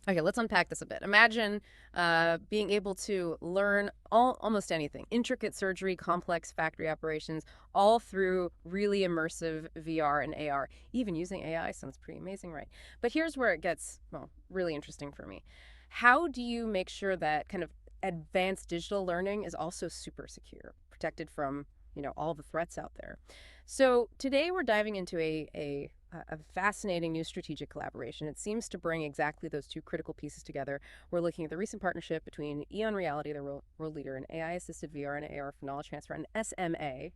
Okay, let's unpack this a bit. Imagine being able to learn almost anything, intricate surgery, complex factory operations, all through really immersive VR and AR. Even using AI sounds pretty amazing, right? But here's where it gets, well, really interesting for me. How do you make sure that kind of advanced digital learning is also super secure, protected from, all the threats out there? So today we're diving into a fascinating new strategic collaboration. It seems to bring exactly those two critical pieces together. We're looking at the recent partnership between EON Reality, the world leader in AI-assisted VR and AR for knowledge transfer, and SMAHH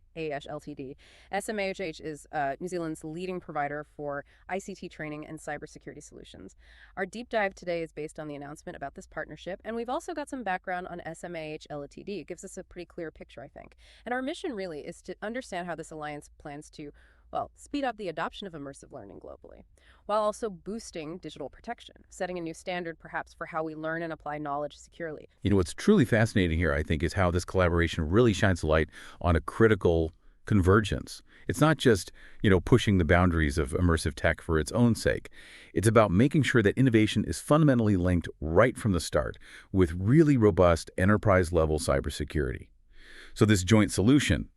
Ltd. SMAHH is New Zealand's leading provider for ICT training and cybersecurity solutions. Our deep dive today is based on the announcement about this partnership, and we've also got some background on SMAHH Ltd. It gives us a pretty clear picture, I think. And our mission really is to understand how this alliance plans to, well, speed up the adoption of immersive learning globally, while also boosting digital protection, setting a new standard perhaps for how we learn and apply knowledge securely. What's truly fascinating here, I think, is how this collaboration really shines a light on a critical convergence. It's not just, pushing the boundaries of immersive tech for its own sake. It's about making sure that innovation is fundamentally linked right from the start with really robust enterprise-level cybersecurity. So this joint solution,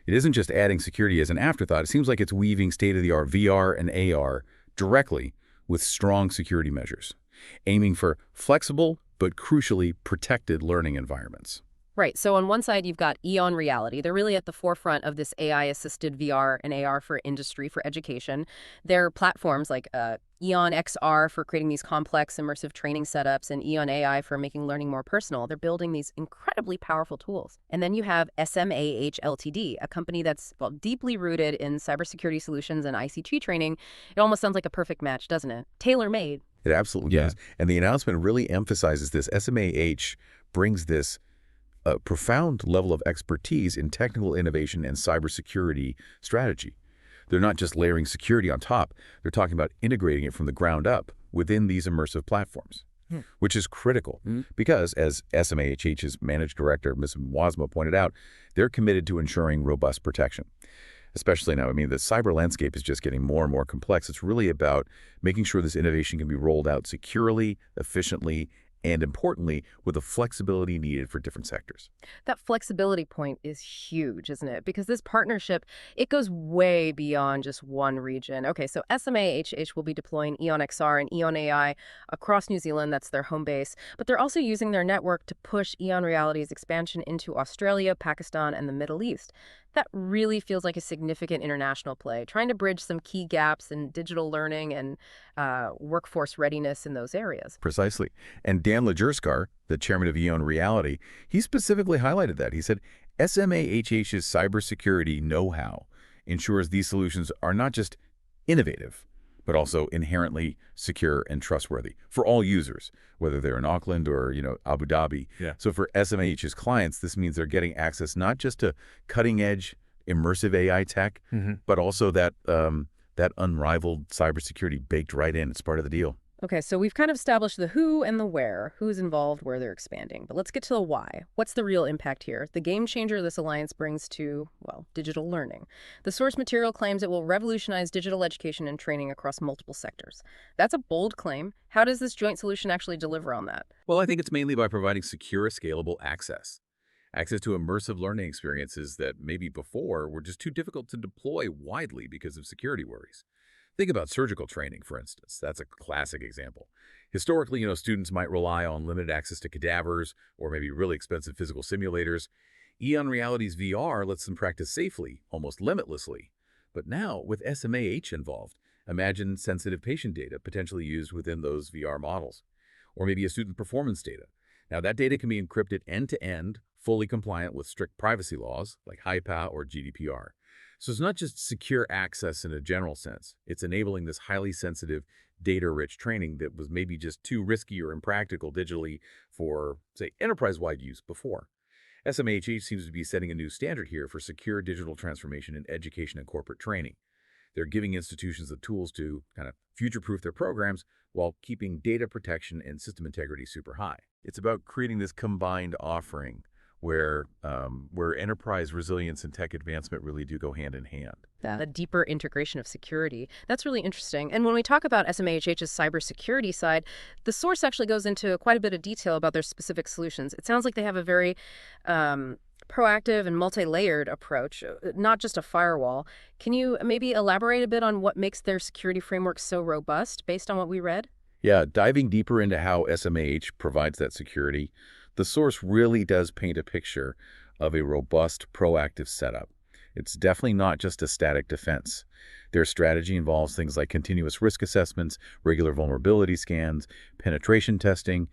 it isn't just adding security as an afterthought. It seems like it's weaving state-of-the-art VR and AR directly with strong security measures, aiming for flexible but crucially protected learning environments. Right. So on one side, you've got EON Reality. They're really at the forefront of this AI-assisted VR and AR for industry, for education. Their platforms like EON XR for creating these complex immersive training setups and EON AI for making learning more personal. They're building these incredibly powerful tools. And then you have SMAHH Ltd, a company that's, well, deeply rooted in cybersecurity solutions and ICT training. It almost sounds like a perfect match, doesn't it? Tailor-made. It absolutely does. And the announcement really emphasizes this. SMAH brings this profound level of expertise in technical innovation and cybersecurity strategy. They're not just layering security on top. They're talking about integrating it from the ground up within these immersive platforms, which is critical because, as SMAHH's managed director, Ms. Wasma, pointed out, they're committed to ensuring robust protection. Especially now, the cyber landscape is just getting more and more complex. It's really about making sure this innovation can be rolled out securely, efficiently, and importantly, with the flexibility needed for different sectors. That flexibility point is huge, isn't it? Because this partnership, it goes way beyond just one region. Okay, so SMAHH will be deploying EON XR and EON AI across New Zealand. That's their home base. But they're also using their network to push EON Reality's expansion into Australia, Pakistan, and the Middle East. That really feels like a significant international play, trying to bridge some key gaps in digital learning and workforce readiness in those areas. Precisely. And Dan Lajerskar, the chairman of EON Reality, he specifically highlighted that. He said, SMAHH's cybersecurity know-how ensures these solutions are not just innovative, but also inherently secure and trustworthy for all users, whether they're in Auckland or, Abu Dhabi. Yeah. So for SMAH's clients, this means they're getting access not just to cutting-edge immersive AI tech, but also that unrivaled cybersecurity baked right in. It's part of the deal. Okay, so we've kind of established the who and the where, who's involved, where they're expanding. But let's get to the why. What's the real impact here? The game changer this alliance brings to, well, digital learning. The source material claims it will revolutionize digital education and training across multiple sectors. That's a bold claim. How does this joint solution actually deliver on that? Well, I think it's mainly by providing secure, scalable access. Access to immersive learning experiences that maybe before were just too difficult to deploy widely because of security worries. Think about surgical training, for instance. That's a classic example. Historically, students might rely on limited access to cadavers or maybe really expensive physical simulators. EON Reality's VR lets them practice safely, almost limitlessly. But now, with SMAH involved, imagine sensitive patient data potentially used within those VR models, or maybe a student performance data. Now, that data can be encrypted end-to-end, fully compliant with strict privacy laws like HIPAA or GDPR. So it's not just secure access in a general sense. It's enabling this highly sensitive, data-rich training that was maybe just too risky or impractical digitally for, say, enterprise-wide use before. SMAH seems to be setting a new standard here for secure digital transformation in education and corporate training. They're giving institutions the tools to kind of future-proof their programs while keeping data protection and system integrity super high. It's about creating this combined offering where enterprise resilience and tech advancement really do go hand in hand. The deeper integration of security. That's really interesting. And when we talk about SMAHH's cybersecurity side, the source actually goes into quite a bit of detail about their specific solutions. It sounds like they have a very proactive and multi-layered approach, not just a firewall. Can you maybe elaborate a bit on what makes their security framework so robust based on what we read? Yeah, diving deeper into how SMAH provides that security, the source really does paint a picture of a robust, proactive setup. It's definitely not just a static defense. Their strategy involves things like continuous risk assessments, regular vulnerability scans, penetration testing,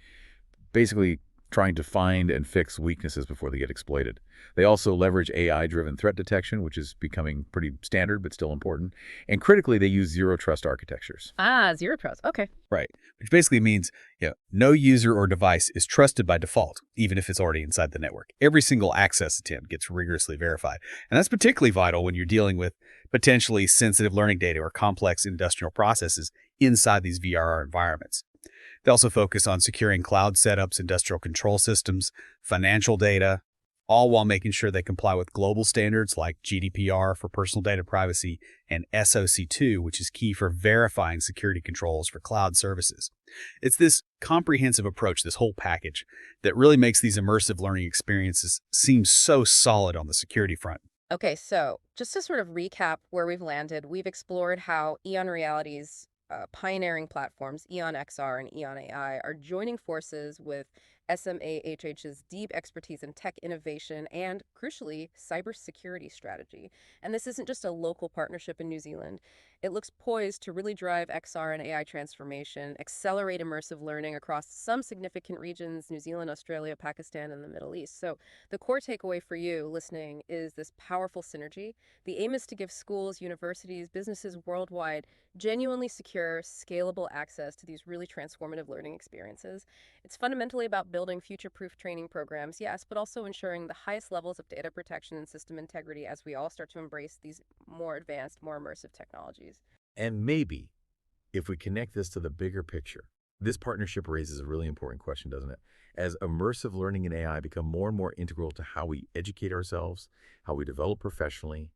basically trying to find and fix weaknesses before they get exploited. They also leverage AI-driven threat detection, which is becoming pretty standard but still important. And critically, they use zero-trust architectures. Zero trust. Okay. Right. Which basically means, no user or device is trusted by default, even if it's already inside the network. Every single access attempt gets rigorously verified. And that's particularly vital when you're dealing with potentially sensitive learning data or complex industrial processes inside these VRR environments. They also focus on securing cloud setups, industrial control systems, financial data, all while making sure they comply with global standards like GDPR for personal data privacy and SOC2, which is key for verifying security controls for cloud services. It's this comprehensive approach, this whole package, that really makes these immersive learning experiences seem so solid on the security front. Okay, so just to sort of recap where we've landed, we've explored how Eon Reality's pioneering platforms, Eon XR and Eon AI, are joining forces with SMAHH's deep expertise in tech innovation and, crucially, cybersecurity strategy. And this isn't just a local partnership in New Zealand. It looks poised to really drive XR and AI transformation, accelerate immersive learning across some significant regions, New Zealand, Australia, Pakistan, and the Middle East. So the core takeaway for you listening is this powerful synergy. The aim is to give schools, universities, businesses worldwide genuinely secure, scalable access to these really transformative learning experiences. It's fundamentally about building future-proof training programs, yes, but also ensuring the highest levels of data protection and system integrity as we all start to embrace these more advanced, more immersive technologies. And maybe, if we connect this to the bigger picture, this partnership raises a really important question, doesn't it? As immersive learning and AI become more and more integral to how we educate ourselves, how we develop professionally,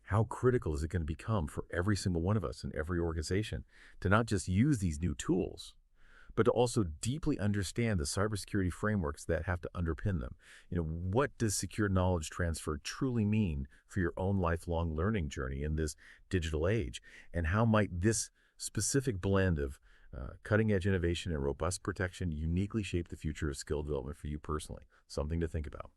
how critical is it going to become for every single one of us in every organization to not just use these new tools, but to also deeply understand the cybersecurity frameworks that have to underpin them? What does secure knowledge transfer truly mean for your own lifelong learning journey in this digital age? And how might this specific blend of cutting-edge innovation and robust protection uniquely shape the future of skill development for you personally? Something to think about.